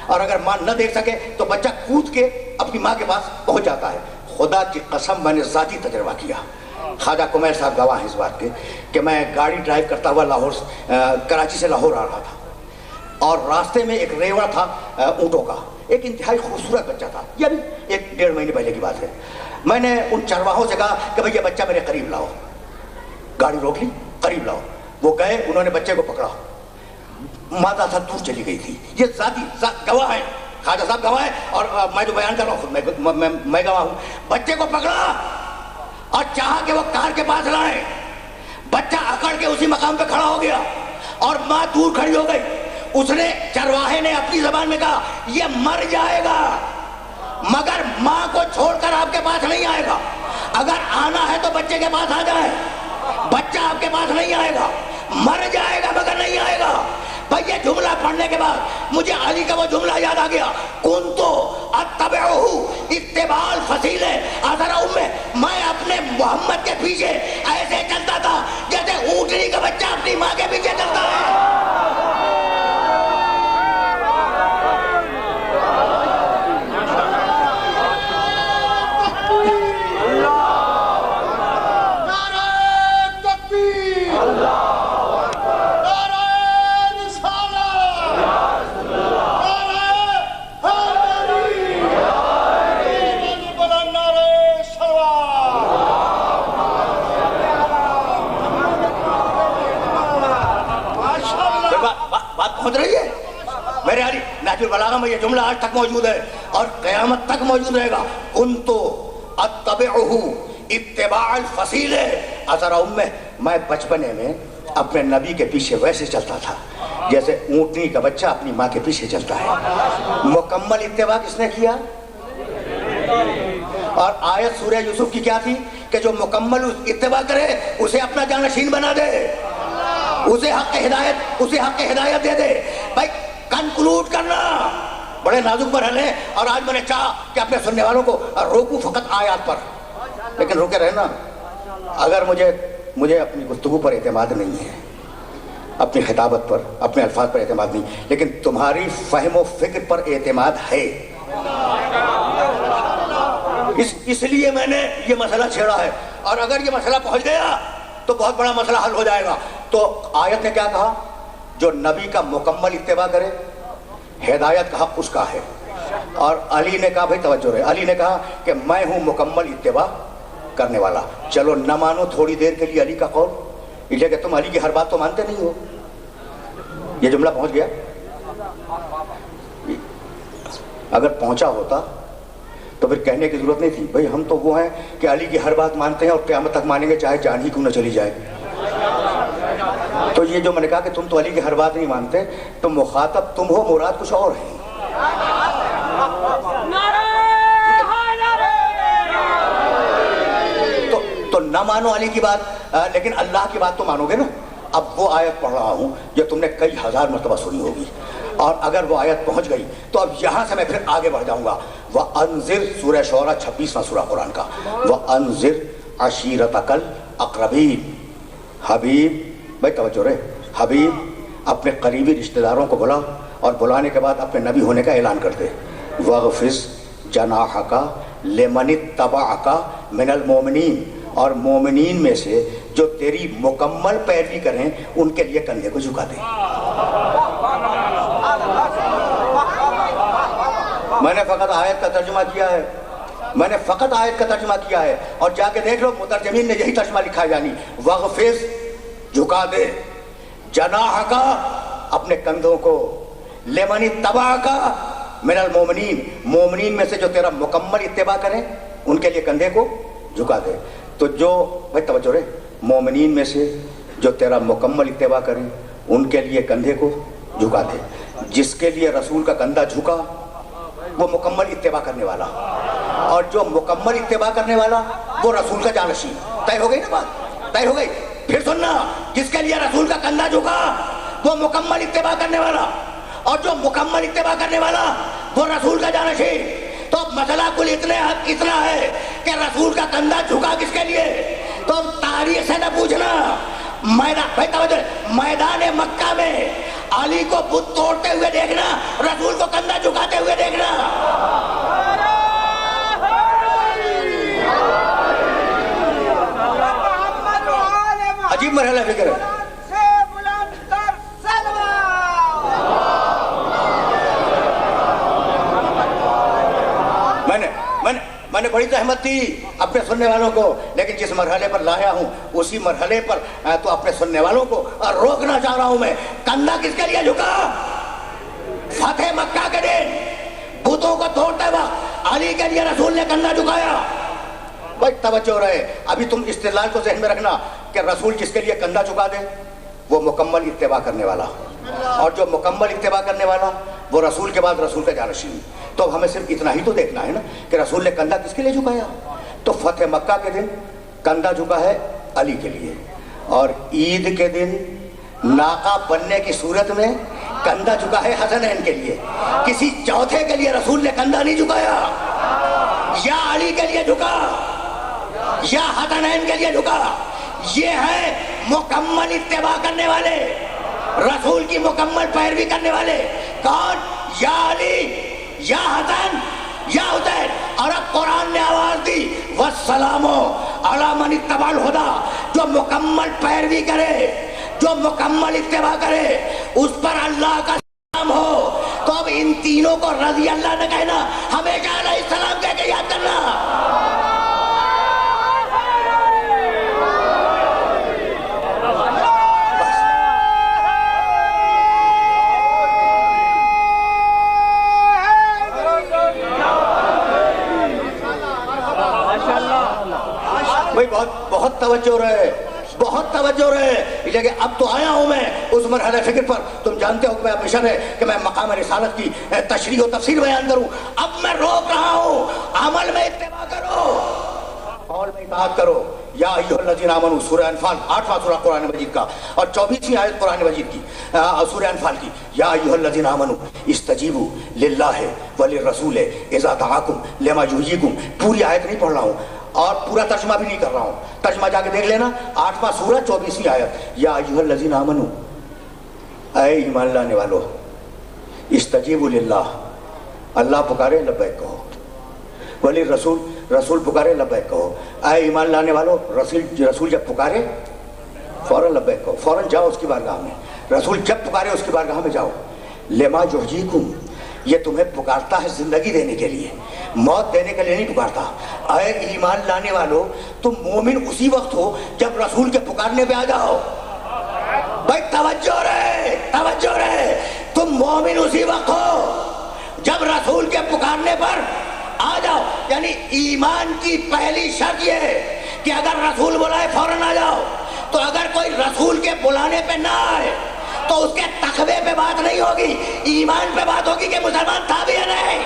اور اگر ماں نہ دیکھ سکے تو بچہ کود کے اپنی ماں کے پاس پہنچ جاتا ہے. خدا کی قسم میں نے ذاتی تجربہ کیا. خواجہ کمیر صاحب گواہ ہیں اس بات کے کہ میں گاڑی ڈرائیو کرتا ہوا کراچی سے لاہور آ رہا تھا اور راستے میں ایک ریوڑا تھا اونٹوں کا. ایک انتہائی خوبصورت بچہ تھا، یہ ابھی 1-1.5 مہینے پہلے کی بات ہے. میں نے ان چرواہوں سے کہا کہ بھئی یہ بچہ میرے قریب لاؤ. گاڑی روک لی، قریب لاؤ. وہ گئے، انہوں نے بچے کو پکڑا. مادہ تھا دور چلی گئی تھی. یہ ذاتی گواہ ہے، خواجہ صاحب گواہ ہے اور میں جو بیان کر رہا ہوں خود میں گواہ ہوں. بچے کو پکڑا اور چاہا کہ وہ کار کے پاس لائیں. بچہ اکڑ کے اسی مقام پہ کھڑا ہو گیا اور ماں دور کھڑی ہو گئی. اس نے، چرواہے نے اپنی زبان میں کہا یہ مر جائے گا مگر ماں کو چھوڑ کر آپ کے پاس نہیں آئے گا. اگر آنا ہے تو بچے کے پاس آ جائے. بچہ آپ کے پاس نہیں آئے گا، مر جائے گا مگر نہیں آئے گا. بھائی یہ جملہ پڑھنے کے بعد مجھے علی کا وہ جملہ یاد آ گیا، کنتو اتبعہ اتباع الفصیل اثر امہ. میں اپنے محمد کے پیچھے ایسے چلتا تھا جیسے اونٹنی کا بچہ اپنی ماں کے پیچھے چلتا ہے. پہنچ رہی ہے میرے علی؟ نہج البلاغہ میں یہ جملہ آج تک موجود ہے اور قیامت تک موجود رہے گا. کنتو اتبعہ اتباع الفصیل اثر امہ. میں بچپنے میں اپنے نبی کے پیچھے ویسے چلتا تھا جیسے اونٹنی کا بچہ اپنی ماں کے پیچھے چلتا ہے. مکمل اتباع کس نے کیا؟ اور آیت سورہ یوسف کی کیا تھی کہ جو مکمل اتباع کرے اسے اپنا جانشین بنا دے، اسے حق ہدایت دے دے. بھائی کنکلوڈ کرنا بڑے نازک مرحلے ہیں اور آج میں نے چاہا کہ اپنے سننے والوں کو روکوں فقط آیات پر، لیکن روکے رہنا. اگر مجھے اپنی گفتگو پر اعتماد نہیں ہے، اپنی خطابت پر، اپنے الفاظ پر اعتماد نہیں، لیکن تمہاری فہم و فکر پر اعتماد ہے. اس لیے میں نے یہ مسئلہ چھیڑا ہے اور اگر یہ مسئلہ پہنچ گیا تو بہت بڑا مسئلہ حل ہو جائے گا. تو آیت نے کیا کہا؟ جو نبی کا مکمل اتباع کرے ہدایت کا حق اس کا ہے. اور علی نے کہا، بھائی توجہ رہے، علی نے کہا کہ میں ہوں مکمل اتباع کرنے والا. چلو نہ مانو تھوڑی دیر کے لیے علی کا قول، اس لیے کہ تم علی کی ہر بات تو مانتے نہیں ہو. یہ جملہ پہنچ گیا. اگر پہنچا ہوتا تو پھر کہنے کی ضرورت نہیں تھی. بھئی ہم تو وہ ہیں کہ علی کی ہر بات مانتے ہیں اور قیامت تک مانیں گے چاہے جان ہی کیوں نہ چلی جائے. تو یہ جو میں نے کہا کہ تم تو علی کی ہر بات نہیں مانتے، تو مخاطب تم ہو، مراد کچھ اور ہے. تو نہ مانو علی کی بات، لیکن اللہ کی بات تو مانو گے نا. اب وہ آیت پڑھ رہا ہوں جو تم نے کئی ہزار مرتبہ سنی ہوگی، اور اگر وہ آیت پہنچ گئی تو اب یہاں سے میں پھر آگے بڑھ جاؤں گا. وَأَنذِرْ سورہ شعراء 26واں سورہ قرآن کا. وَأَنذِرْ عَشِيرَتَكَ الْأَقْرَبِينَ. حبیب، بھائی توجہ رہے، حبیب اپنے قریبی رشتہ داروں کو بلا اور بلانے کے بعد اپنے نبی ہونے کا اعلان کر دے. وَغْفِزْ جَنَاحَكَ لِمَنِ اتَّبَعَكَ مِنَ الْمُؤْمِنِينَ. اور مومنین میں سے جو تیری مکمل پیروی کریں ان کے لیے کندھے کو جھکا دے. میں نے فقط آیت کا ترجمہ کیا ہے. میں نے فقط آیت کا ترجمہ کیا ہے، اور جا کے دیکھ لو مترجمین نے یہی ترجمہ لکھا ہے، یعنی وغفظ، جھکا دے، جناح کا، اپنے کندھوں کو، لمن اتبعک من المومنین، مومنین میں سے جو تیرا مکمل اتباع کریں ان کے لیے کندھے کو جھکا دے۔ تو جو بھائی توجہ رہے، مومنین میں سے جو تیرا مکمل اتباع کریں ان کے لیے کندھے کو جھکا دے۔ جس کے لیے رسول کا کندھا جھکا وہ مکمل اتباع کرنے والا، اور جو مکمل اتباع کرنے والا وہ رسول کا جانشین۔ طے ہو گئی نا بات؟ طے ہو گئی؟ پھر سننا، جس کے لیے رسول کا کندھا جھکا وہ مکمل اتباع کرنے والا، اور جو مکمل اتباع کرنے والا وہ رسول کا جانشین۔ تو مسئلہ کل اتنا ہے کہ رسول کا کندھا جھکا کس کے لیے؟ تو تاریخ سے نہ پوچھنا، میدان مکہ میں علی کو بت توڑتے ہوئے دیکھنا، رسول کو کندھا جھکاتے ہوئے دیکھنا۔ عجیب مرحلہ فکر ہے۔ میں نے بڑی زحمت دی اپنے سننے والوں کو، لیکن جس مرحلے پر لایا ہوں اسی مرحلے پر تو اپنے سننے والوں کو روکنا چاہ رہا ہوں میں۔ کندھا کس کے لیے جھکا؟ فتح مکہ کے دن بتوں کو توڑتے وقت علی کے لیے رسول نے کندھا جھکایا۔ بھائی توجہ رہے، ابھی تم استدلال کو ذہن میں رکھنا کہ رسول جس کے لیے کندھا جھکا دے وہ مکمل اتباع کرنے والا، اور جو مکمل اتباع کرنے والا وہ رسول کے بعد رسول کا جانشین۔ تو ہمیں صرف اتنا ہی تو دیکھنا ہے نا کہ رسول نے کندھا کس کے لیے جھکایا۔ تو فتح مکہ کے دن کندھا جھکا ہے علی کے لیے، اور عید کے دن ناقہ بننے کی صورت میں کندھا جھکا ہے حسنین کے لیے۔ کسی چوتھے کے لیے رسول نے کندھا نہیں جھکایا، یا علی کے لیے جھکا یا حسنین کے لیے جھکا۔ یہ ہے مکمل اتباع کرنے والے، رسول کی مکمل پیروی کرنے والے۔ کون؟ یا علی، یا حسن، یا حسین۔ اور اب قرآن نے آواز دی والسلام علی من اتبع الہدی، جو مکمل پیروی کرے، جو مکمل اتباع کرے اس پر اللہ کا سلام ہو۔ تو اب ان تینوں کو رضی اللہ نے کہنا، ہمیشہ علیہ السلام کہہ کے یاد کرنا۔ بہت توجہ رہے، بہت توجہ رہے، لیکن اب تو آیا ہوں میں اس مرحلہ فکر پر۔ تم جانتے ہو کہ میں مشن ہے کہ میں مقام رسالت کی تشریح و تفسیر بیان کروں۔ اب میں روک رہا ہوں، عمل میں اتباع کرو، قول میں اطاعت کرو۔ یا ایھا الذین آمنوا، سورہ انفال 8واں سورہ قرآن مجید کا، اور 24ویں آیت قرآن مجید کی، سورہ انفال کی۔ یا ایھا الذین آمنوا استجیبوا للہ وللرسول اذا دعاکم لما یحییکم۔ پوری آیت نہیں پڑھ رہا ہوں اور پورا ترجمہ بھی نہیں کر رہا ہوں، ترجمہ جا کے دیکھ لینا، 8واں سورہ 24ویں آیت۔ یا ایھا الذین آمنوا، اے ایمان لانے والو، استجیبوا للہ، اللہ پکارے لبیک کہو، وللرسول، رسول پکارے لبیک کہو۔ اے ایمان لانے والو، رسول جب پکارے فوراً لبیک کہو، فوراً جاؤ اس کی بارگاہ میں۔ رسول جب پکارے اس کی بارگاہ میں جاؤ۔ لما یحییکم، یہ تمہیں پکارتا ہے زندگی دینے کے لیے، موت دینے کے لیے نہیں پکارتا۔ اے ایمان لانے والو، تم مومن اسی وقت ہو جب رسول کے پکارنے پہ آ جاؤ۔ بھائی توجہ رہے، توجہ رہے، تم مومن اسی وقت ہو جب رسول کے پکارنے پر آ جاؤ۔ یعنی ایمان کی پہلی شرط یہ ہے کہ اگر رسول بلائے فوراً آ جاؤ۔ تو اگر کوئی رسول کے بلانے پہ نہ آئے تو اس کے تقوی پہ بات نہیں ہوگی، ایمان پہ بات ہوگی کہ مسلمان تھا بھی یا نہیں۔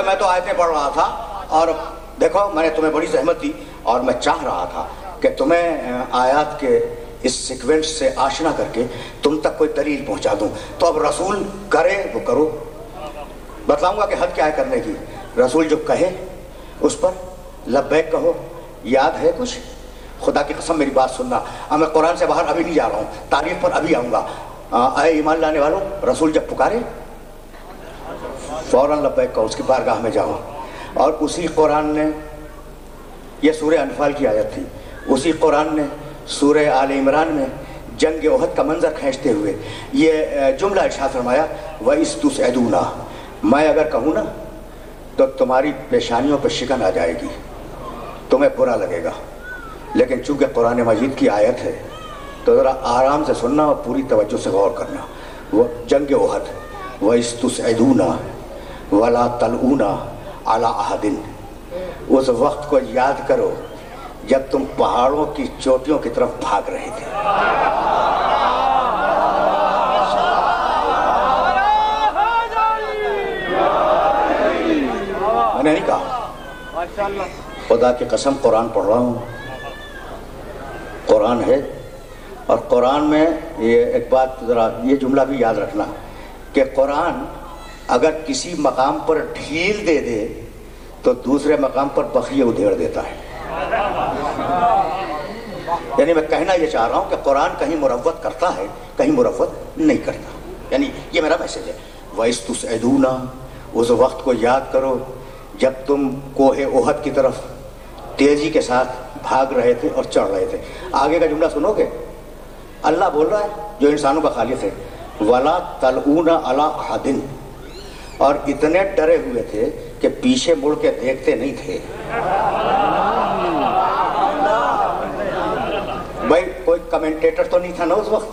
میں تو آیتیں پڑھ رہا تھا، اور دیکھو میں نے تمہیں بڑی زحمت دی، اور میں چاہ رہا تھا کہ تمہیں آیات کے اس سیکوینس سے آشنا کر کے تم تک کوئی دلیل پہنچا دوں۔ تو اب رسول کرے وہ کرو، بتلاؤں گا کہ حد کیا ہے کرنے کی۔ رسول جو کہے اس پر لبیک کہو۔ یاد ہے کچھ؟ خدا کی قسم میری بات سننا، اب میں قرآن سے باہر ابھی نہیں جا رہا ہوں، تاریخ پر ابھی آؤں گا۔ اے ایمان لانے والوں، رسول جب پکارے فوراً لبیک کہو، اس کی بارگاہ میں جاؤ۔ اور اسی قرآن نے، یہ سورہ انفال کی آیت تھی، اسی قرآن نے سورہ آل عمران میں جنگ احد کا منظر کھینچتے ہوئے یہ جملہ ارشاد فرمایا وَإِذْ تُسْعِدُونَ، میں اگر کہوں نا تو تمہاری پیشانیوں پہ شکن آ جائے گی، تمہیں برا لگے گا، لیکن چونکہ قرآن مجید کی آیت ہے تو ذرا آرام سے سننا اور پوری توجہ سے غور کرنا۔ وہ جنگ احد وَإِذْ تُسْعِدُونَ وَلَا تَلْؤُونَ عَلَىٰ أَحَدٍ، اس وقت کو یاد کرو جب تم پہاڑوں کی چوٹیوں کی طرف بھاگ رہے تھے۔ میں نے نہیں کہا، خدا کی قسم قرآن پڑھ رہا ہوں، قرآن ہے، اور قرآن میں یہ ایک بات ذرا یہ جملہ بھی یاد رکھنا کہ قرآن اگر کسی مقام پر ڈھیل دے دے تو دوسرے مقام پر بخیے ادھیڑ دیتا ہے۔ یعنی میں کہنا یہ چاہ رہا ہوں کہ قرآن کہیں مروت کرتا ہے، کہیں مروت نہیں کرتا، یعنی یہ میرا میسج ہے۔ وَإِذْ تُسْعِدُونَ، اس وقت کو یاد کرو جب تم کوہ احد کی طرف تیزی کے ساتھ بھاگ رہے تھے اور چڑھ رہے تھے۔ آگے کا جملہ سنو گے، اللہ بول رہا ہے جو انسانوں کا خالق ہے، وَلَا تَلْؤُونَ عَلَىٰ أَحَدٍ، اور اتنے ڈرے ہوئے تھے کہ پیچھے مڑ کے دیکھتے نہیں تھے۔ بھائی کوئی کمنٹیٹر تو نہیں تھا نا اس وقت،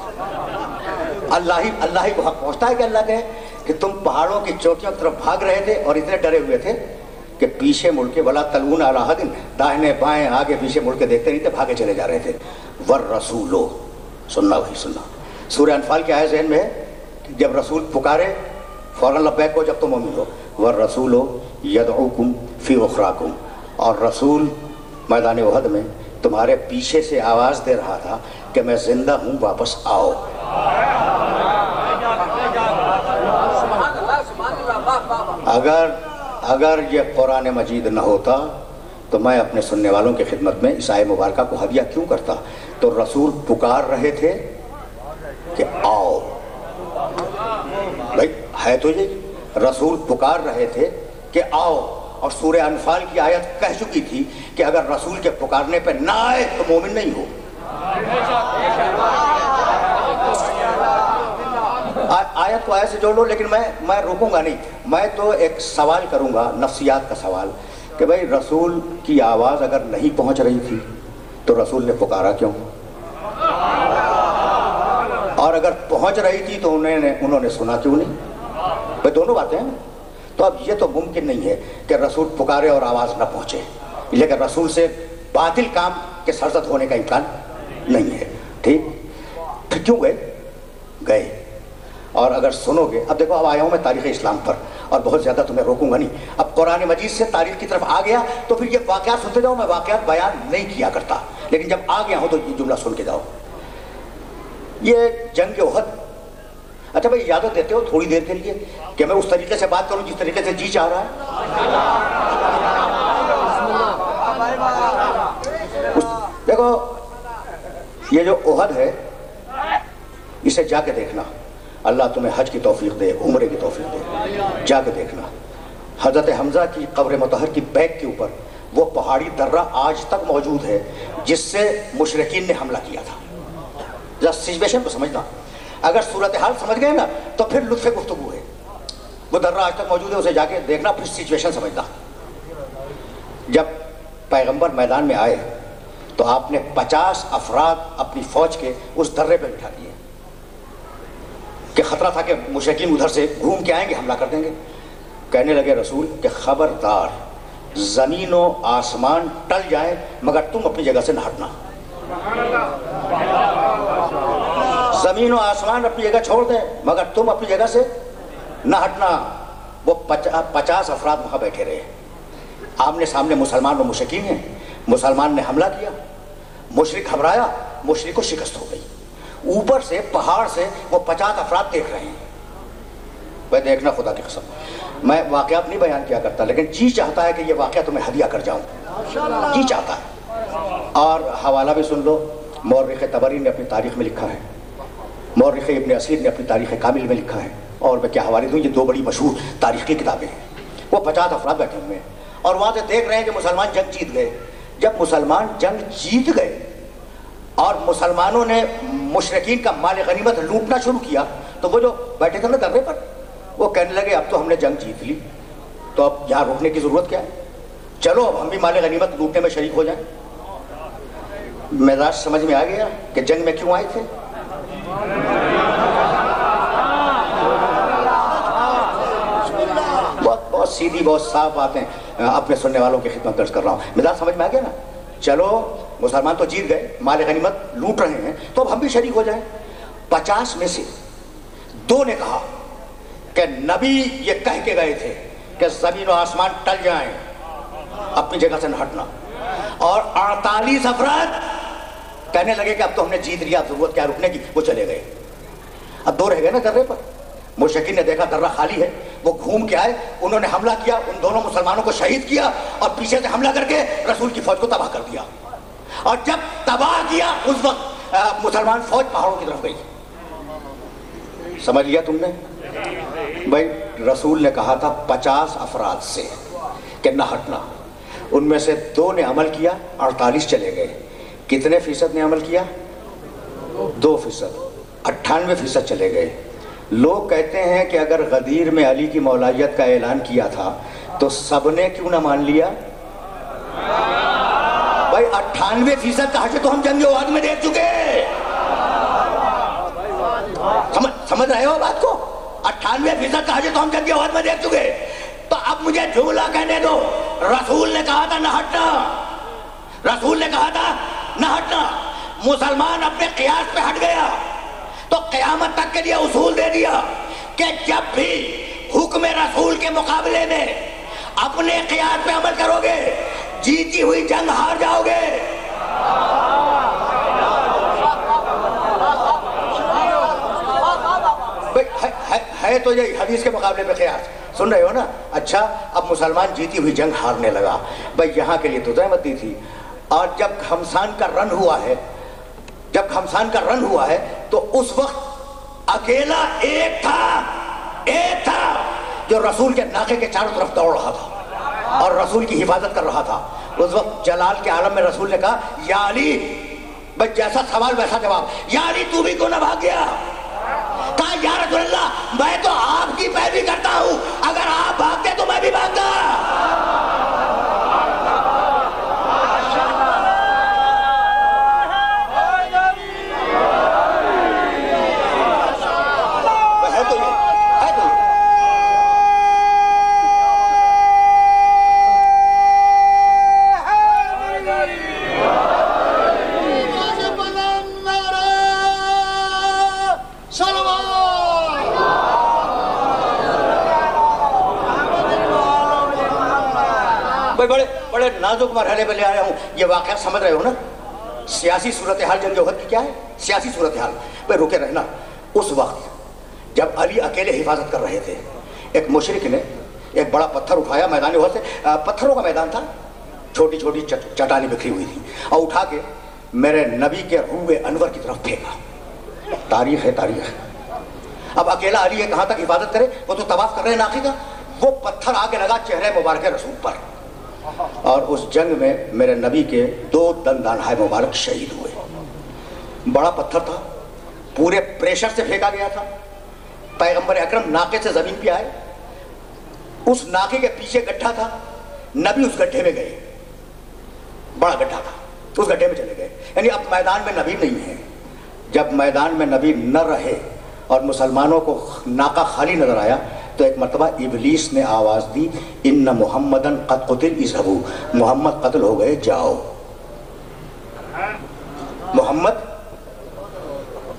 اللہ ہی کو حق پہنچتا ہے کہ اللہ کہے کہ تم پہاڑوں کی چوٹیوں کی طرف بھاگ رہے تھے اور اتنے ڈرے ہوئے تھے کہ پیچھے مڑ کے وَلَا تَلْؤُونَ عَلَىٰ أَحَدٍ، داہنے بائیں آگے پیچھے مڑ کے دیکھتے نہیں تھے، بھاگے چلے جا رہے تھے۔ وَالرَّسُولُ، سننا بھائی سننا، سورہ انفال کی آیت ذہن میں ہے کہ جب رسول پکارے فوراً لبیک ہو جب تم مومن ہو۔ وَالرَّسُولُ يَدْعُوكُمْ فِي أُخْرَاكُمْ، اور رسول میدان احد میں تمہارے پیچھے سے آواز دے رہا تھا کہ میں زندہ ہوں، واپس آؤ۔ اگر یہ قرآن مجید نہ ہوتا تو میں اپنے سننے والوں کی خدمت میں اس آیت مبارکہ کو ہدیہ کیوں کرتا؟ تو رسول پکار رہے تھے کہ آؤ، بھائی ہے تو یہ، رسول پکار رہے تھے کہ آؤ، اور سورہ انفال کی آیت کہہ چکی تھی کہ اگر رسول کے پکارنے پہ نہ آئے تو مومن نہیں ہو۔ آیت کو آیت سے جوڑ لو، لیکن میں روکوں گا نہیں، میں تو ایک سوال کروں گا، نفسیات کا سوال، کہ بھائی رسول کی آواز اگر نہیں پہنچ رہی تھی تو رسول نے پکارا کیوں؟ اور اگر پہنچ رہی تھی تو انہوں نے سنا کیوں نہیں؟ بھائی دونوں باتیں ہیں۔ تو اب یہ تو ممکن نہیں ہے کہ رسول پکارے اور آواز نہ پہنچے، لیکن رسول سے باطل کام کے سرزد ہونے کا امکان نہیں ہے، ٹھیک؟ پھر کیوں گئے؟ اور اگر سنو گے، اب دیکھو اب آیا ہوں میں تاریخ اسلام پر، اور بہت زیادہ تمہیں روکوں گا نہیں، اب قرآن مجید سے تاریخ کی طرف آ گیا تو پھر یہ واقعات سنتے جاؤ، میں واقعات بیان نہیں کیا کرتا، لیکن جب آ گیا ہوں تو یہ جملہ سن کے جاؤ۔ یہ جنگ احد، اچھا بھائی اجازت دیتے ہو تھوڑی دیر کے لیے کہ میں اس طریقے سے بات کروں جس طریقے سے جی چاہ رہا ہے؟ دیکھو یہ جو احد ہے اسے جا کے دیکھنا، اللہ تمہیں حج کی توفیق دے، عمرے کی توفیق دے، جا کے دیکھنا۔ حضرت حمزہ کی قبر مطہر کی بیک کے اوپر وہ پہاڑی درہ آج تک موجود ہے جس سے مشرکین نے حملہ کیا تھا۔ ذرا سچویشن کو سمجھنا، اگر صورتحال سمجھ گئے نا تو پھر لطف گفتگو ہے۔ وہ درہ آج تک موجود ہے، اسے جا کے دیکھنا، پھر سچویشن سمجھنا۔ جب پیغمبر میدان میں آئے تو آپ نے 50 افراد اپنی فوج کے اس درے پہ بٹھا دیے کہ خطرہ تھا کہ مشرکین ادھر سے گھوم کے آئیں گے، حملہ کر دیں گے۔ کہنے لگے رسول کہ خبردار، زمین و آسمان ٹل جائیں مگر تم اپنی جگہ سے نہ ہٹنا۔ زمین و آسمان اپنی جگہ چھوڑ دیں مگر تم اپنی جگہ سے نہ ہٹنا۔ وہ 50 افراد وہاں بیٹھے رہے، آمنے سامنے مسلمان و مشرکین ہیں۔ مسلمان نے حملہ کیا، مشرک گھبرایا، مشرک کو شکست ہو گئی۔ اوپر سے پہاڑ سے وہ 50 افراد دیکھ رہے ہیں۔ بھائی دیکھنا خدا کی قسم، میں واقعات نہیں بیان کیا کرتا، لیکن جی چاہتا ہے کہ یہ واقعہ تمہیں ہدیہ کر جاؤں، جی چاہتا ہے۔ اور حوالہ بھی سن لو، مورخ طبری نے اپنی تاریخ میں لکھا ہے، مورخ ابن اسیر نے اپنی تاریخ کامل میں لکھا ہے، اور میں کیا حوالے دوں، یہ 2 بڑی مشہور تاریخی کتابیں ہیں۔ وہ 50 افراد بیٹھے ہوئے ہیں اور وہاں سے دیکھ رہے ہیں کہ مسلمان جنگ جیت گئے۔ جب مسلمان جنگ جیت گئے اور مسلمانوں نے مشرکین کا مال غنیمت لوٹنا شروع کیا تو وہ جو بیٹھے تھے نا درے پر وہ کہنے لگے اب تو ہم نے جنگ جیت لی تو اب یہاں رکنے کی ضرورت کیا ہے، چلو اب ہم بھی مال غنیمت لوٹنے میں شریک ہو جائیں۔ مزاج سمجھ میں آ گیا کہ جنگ میں کیوں آئے تھے؟ بہت سیدھی بہت صاف باتیں اپنے سننے والوں کی خدمت درج کر رہا ہوں۔ مزاج سمجھ میں آ گیا نا؟ چلو مسلمان تو جیت گئے، مال غنیمت لوٹ رہے ہیں تو اب ہم بھی شریک ہو جائیں۔ 50 میں سے 2 نے کہا کہ نبی یہ کہہ کے گئے تھے کہ زمین و آسمان ٹل جائیں، اپنی جگہ سے نہ ہٹنا، اور 48 افراد کہنے لگے کہ اب تو ہم نے جیت لیا، اب ضرورت کیا رکنے کی، وہ چلے گئے۔ اب 2 رہ گئے نا درے پر۔ مشرکین نے دیکھا درہ خالی ہے، وہ گھوم کے آئے، انہوں نے حملہ کیا، ان دونوں مسلمانوں کو شہید کیا اور پیچھے سے حملہ کر کے رسول کی فوج کو تباہ کر دیا۔ اور جب تباہ کیا اس وقت مسلمان فوج پہاڑوں کی طرف گئی۔ سمجھ لیا تم نے؟ بھائی رسول نے کہا تھا 50 افراد سے کہ نہ ہٹنا، ان میں سے 2 نے عمل کیا، 48 چلے گئے۔ کتنے فیصد نے عمل کیا؟ 2%، 98% چلے گئے۔ لوگ کہتے ہیں کہ اگر غدیر میں علی کی مولائیت کا اعلان کیا تھا تو سب نے کیوں نہ مان لیا؟ بھائی 98% کا حشر تو ہم جنگ احد میں دیکھ چکے۔ سمجھ رہے ہو بات کو؟ 98% کا حشر تو ہم جنگ احد میں دیکھ چکے۔ تو اب مجھے جملہ کہنے دو، رسول نے کہا تھا نہ ہٹنا، رسول نے کہا تھا نہ ہٹنا، مسلمان اپنے قیاس پہ ہٹ گیا تو قیامت تک کے لیے اصول دے دیا کہ جب بھی حکم رسول کے مقابلے میں اپنے قیاس پہ عمل کرو گے جیتی ہوئی جنگ ہار جاؤ گے۔ ہے تو یہی حدیث کے مقابلے پہ قیاس، سن رہے ہو نا؟ اچھا اب مسلمان جیتی ہوئی جنگ ہارنے لگا، بھائی یہاں کے لیے تو زحمت دی تھی، اور جب گھمسان کا رن ہوا ہے تو اس وقت اکیلا ایک تھا جو رسول کے ناقے کے چاروں طرف دوڑ رہا تھا اور رسول کی حفاظت کر رہا تھا۔ اس وقت جلال کے عالم میں رسول نے کہا یا علی، بھائی جیسا سوال ویسا جواب، یا علی تو بھی کیوں نہ بھاگ گیا؟ کہا یا رسول اللہ میں تو آپ کی پیروی کرتا ہوں، اگر آپ بھاگتے تو میں بھی بھاگتا۔ بڑے نازک مرحلے پہ لے آیا ہوں، یہ واقعہ سمجھ رہے ہو نا؟ سیاسی صورتحال جنگ احد کی کیا ہے؟ سیاسی صورتحال بھائی رکے رہنا۔ اس وقت جب علی اکیلے حفاظت کر رہے تھے، ایک مشرک نے ایک بڑا پتھر اٹھایا، میدان احد سے، پتھروں کا میدان تھا، چھوٹی چھوٹی چٹانیں بکھری ہوئی تھی، اور اٹھا کے میرے نبی کے روح انور کی طرف پھینکا۔ تاریخ ہے، تاریخ۔ اب اکیلا علی کہاں تک حفاظت کرے؟ وہ تو طواف کر رہے ہیں ناقے کا۔ وہ پتھر آ کے لگا چہرے مبارک رسول پر، اور اس جنگ میں میرے نبی کے 2 دندانہائے مبارک شہید ہوئے۔ بڑا پتھر تھا، پورے پریشر سے پھینکا گیا تھا۔ پیغمبر اکرم ناقے سے زمین پہ آئے، اس ناقے کے پیچھے گڈھا تھا، نبی اس گڈھے میں گئے، بڑا گڈھا تھا، اس گڈھے میں چلے گئے۔ یعنی اب میدان میں نبی نہیں ہے۔ جب میدان میں نبی نہ رہے اور مسلمانوں کو ناقہ خالی نظر آیا تو ایک مرتبہ ابلیس نے آواز دی ان محمدن قد قتل اذهبوا، محمد قتل ہو گئے جاؤ، محمد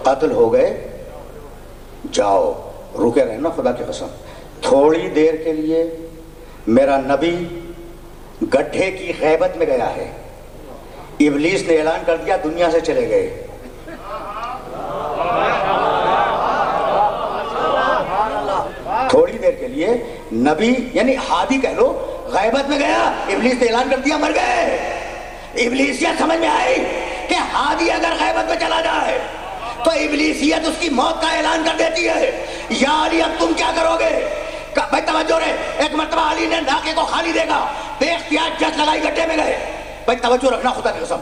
قتل ہو گئے جاؤ۔ رکے رہنا خدا کی قسم، تھوڑی دیر کے لیے میرا نبی گڈھے کی غیبت میں گیا ہے، ابلیس نے اعلان کر دیا دنیا سے چلے گئے۔ تھوڑی دیر کے لیے نبی یعنی ہادی کہہ لو غیبت میں گیا، ابلیس نے اعلان کر دیا مر گئے۔ ابلیسیت سمجھ میں آئی کہ ہادی اگر غیبت میں چلا جائے تو ابلیسیت اس کی موت کا اعلان کر دیتی ہے۔ یا علی اب تم کیا کرو گے؟ بھائی توجہ رہے، ایک مرتبہ علی نے ناقے کو خالی دیکھا، بے اختیار جس لگائی گڈھے میں گئے۔ بھائی توجہ رکھنا خدا کی قسم،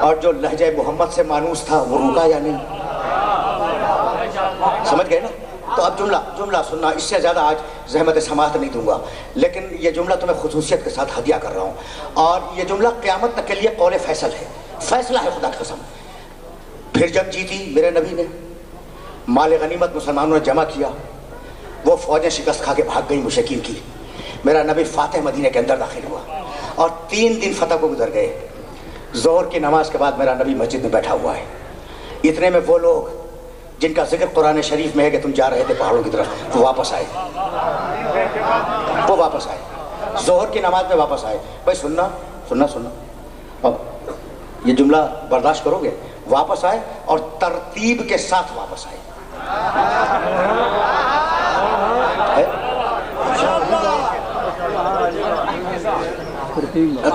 اور جو لہجہ محمد سے مانوس تھا وہ رکا یا نہیں؟ سمجھ گئے نا؟ تو اب جملہ سننا، اس سے زیادہ آج زحمت سماعت نہیں دوں گا، لیکن یہ جملہ تمہیں خصوصیت کے ساتھ ہدیہ کر رہا ہوں، اور یہ جملہ قیامت تک کے لیے قول فیصل ہے، فیصلہ ہے خدا کی قسم۔ پھر جب جیتی میرے نبی نے، مال غنیمت مسلمانوں نے جمع کیا، وہ فوجیں شکست کھا کے بھاگ گئی مشرکین کی، میرا نبی فاتح مدینے کے اندر داخل ہوا، اور 3 دن فتح کو گزر گئے۔ ظہر کی نماز کے بعد میرا نبی مسجد میں بیٹھا ہوا ہے، اتنے میں وہ لوگ جن کا ذکر قرآن شریف میں ہے کہ تم جا رہے تھے پہاڑوں کی طرف، وہ واپس آئے، ظہر کی نماز میں واپس آئے۔ بھائی سننا اب یہ جملہ برداشت کرو گے؟ واپس آئے اور ترتیب کے ساتھ واپس آئے۔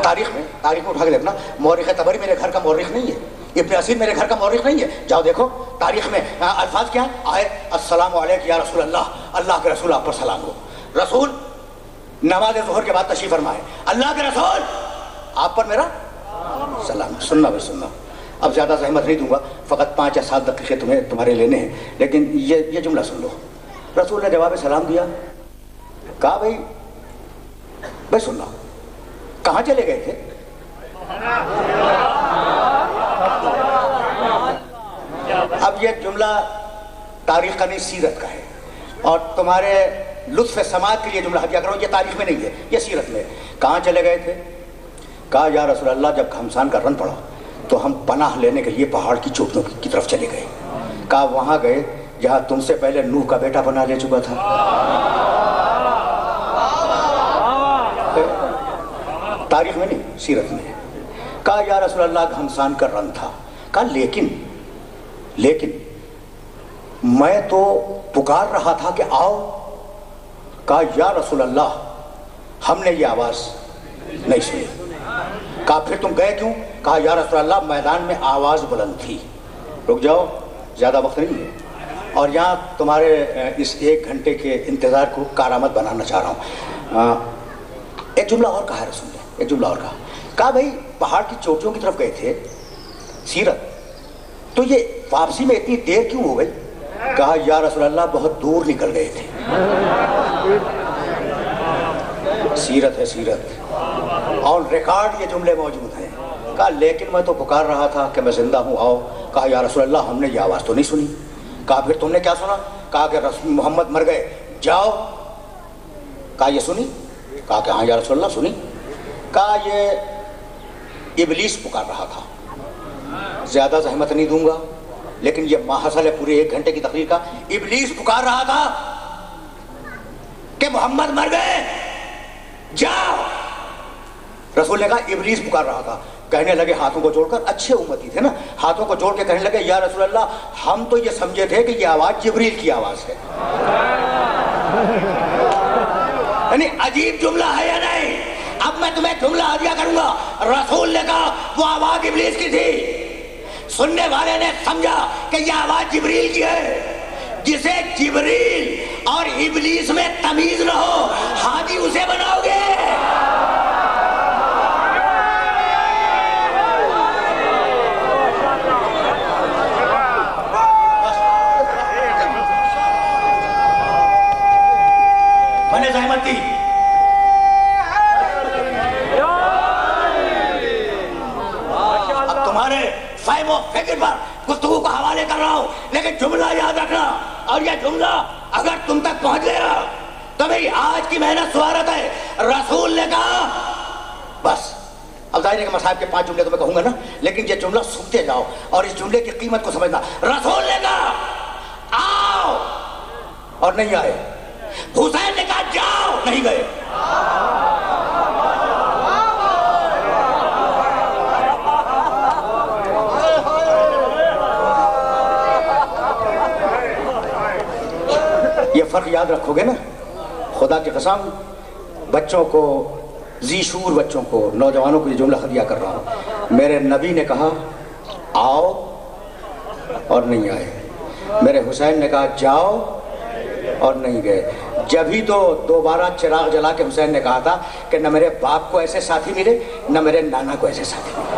تاریخ میں اٹھا کے دیکھنا، مورخ طبری میرے گھر کا مورخ نہیں ہے، ابن اسیر میرے گھر کا مورخ نہیں ہے، جاؤ دیکھو تاریخ میں الفاظ کیا آئے، السلام علیک یا رسول اللہ، اللہ کے رسول آپ پر سلام ہو۔ رسول نماز ظہر کے بعد تشریف فرمائے، اللہ کے رسول آپ پر میرا سلام۔ سننا بھائی سننا، اب زیادہ زحمت نہیں دوں گا، فقط 5 یا 7 دقیقے تمہارے لینے ہیں، لیکن یہ جملہ سن لو۔ رسول نے جواب سلام دیا، کہا بھائی سننا، کہاں چلے گئے تھے؟ اب یہ جملہ تاریخ کا نہیں سیرت کا ہے، اور تمہارے لطف سماعت کے لیے جملہ ہدیہ کرو، یہ تاریخ میں نہیں ہے، یہ سیرت میں۔ کہاں چلے گئے تھے؟ کہا یا رسول اللہ جب گھمسان کا رن پڑا تو ہم پناہ لینے کے لیے پہاڑ کی چوٹیوں کی طرف چلے گئے۔ کہا وہاں گئے جہاں تم سے پہلے نوح کا بیٹا پناہ لے چکا تھا۔ تاریخ میں نہیں، سیرت میں۔ کہا یا رسول اللہ گھمسان کا رن تھا۔ کہا لیکن میں تو پکار رہا تھا کہ آؤ۔ کہا یا رسول اللہ ہم نے یہ آواز نہیں سنی۔ کہا پھر تم گئے کیوں؟ کہا یا رسول اللہ میدان میں آواز بلند تھی۔ رک جاؤ، زیادہ وقت نہیں ہے، اور یہاں تمہارے اس 1 گھنٹے کے انتظار کو کارآمد بنانا چاہ رہا ہوں۔ ایک جملہ اور کہا ہے رسول نے، ایک جملہ اور کہا بھائی پہاڑ کی چوٹیوں کی طرف گئے تھے، سیرت، تو یہ واپسی میں اتنی دیر کیوں ہو گئی؟ کہا یا رسول اللہ بہت دور نکل گئے تھے۔ سیرت ہے، سیرت، آن ریکارڈ یہ جملے موجود ہیں۔ کہا لیکن میں تو پکار رہا تھا کہ میں زندہ ہوں، آؤ۔ کہا یا رسول اللہ ہم نے یہ آواز تو نہیں سنی۔ کہا پھر تم نے کیا سنا؟ کہا کہ رسول محمد مر گئے، جاؤ۔ کہا یہ سنی؟ کہا کہ ہاں یا رسول اللہ سنی۔ کہا یہ ابلیس پکار رہا تھا، زیادہ زحمت نہیں دوں گا، لیکن یہ ماحصل ہے پورے 1 گھنٹے کی تقریر کا۔ ابلیس پکار رہا تھا کہ محمد مر گئے، جاؤ۔ رسول نے کہا ابلیس پکار رہا تھا۔ کہنے لگے ہاتھوں کو جوڑ کر، اچھے امتی تھے نا، ہاتھوں کو جوڑ کے کہنے لگے یا رسول اللہ ہم تو یہ سمجھے تھے کہ یہ آواز جبریل کی آواز ہے۔ یعنی عجیب جملہ ہے یا نہیں؟ اب میں تمہیں جملہ ہدیہ کروں گا۔ رسول نے کہا وہ آواز ابلیس کی تھی، سننے والے نے سمجھا کہ یہ آواز جبریل کی ہے۔ جسے جبریل اور ابلیس میں تمیز نہ ہو، ہادی اسے بناؤ گے؟ میں نے زحمت دی، اب تمہارے فہم و فکر پر گفتگو کو حوالے کر رہا ہوں، لیکن جملہ یاد رکھنا، اور یہ جملہ اگر تم تک پہنچ گیا تو میری آج کی محنت سوارت ہے۔ رسول نے کہا بس، اب ظاہر ہے کہ مصاحب کے 5 جملے تو میں کہوں گا نا، لیکن یہ جملہ سنتے جاؤ اور اس جملے کی قیمت کو سمجھنا۔ رسول نے کہا آؤ، اور نہیں آئے۔ حسین نے کہا جاؤ، نہیں گئے۔ یہ فرق یاد رکھو گے نا، خدا کی قسم، بچوں کو، ذی شعور بچوں کو، نوجوانوں کو یہ جملہ ہدیہ کر رہا ہوں۔ میرے نبی نے کہا آؤ اور نہیں آئے، میرے حسین نے کہا جاؤ اور نہیں گئے۔ جبھی تو دوبارہ چراغ جلا کے حسین نے کہا تھا کہ نہ میرے باپ کو ایسے ساتھی ملے، نہ میرے نانا کو ایسے ساتھی ملے۔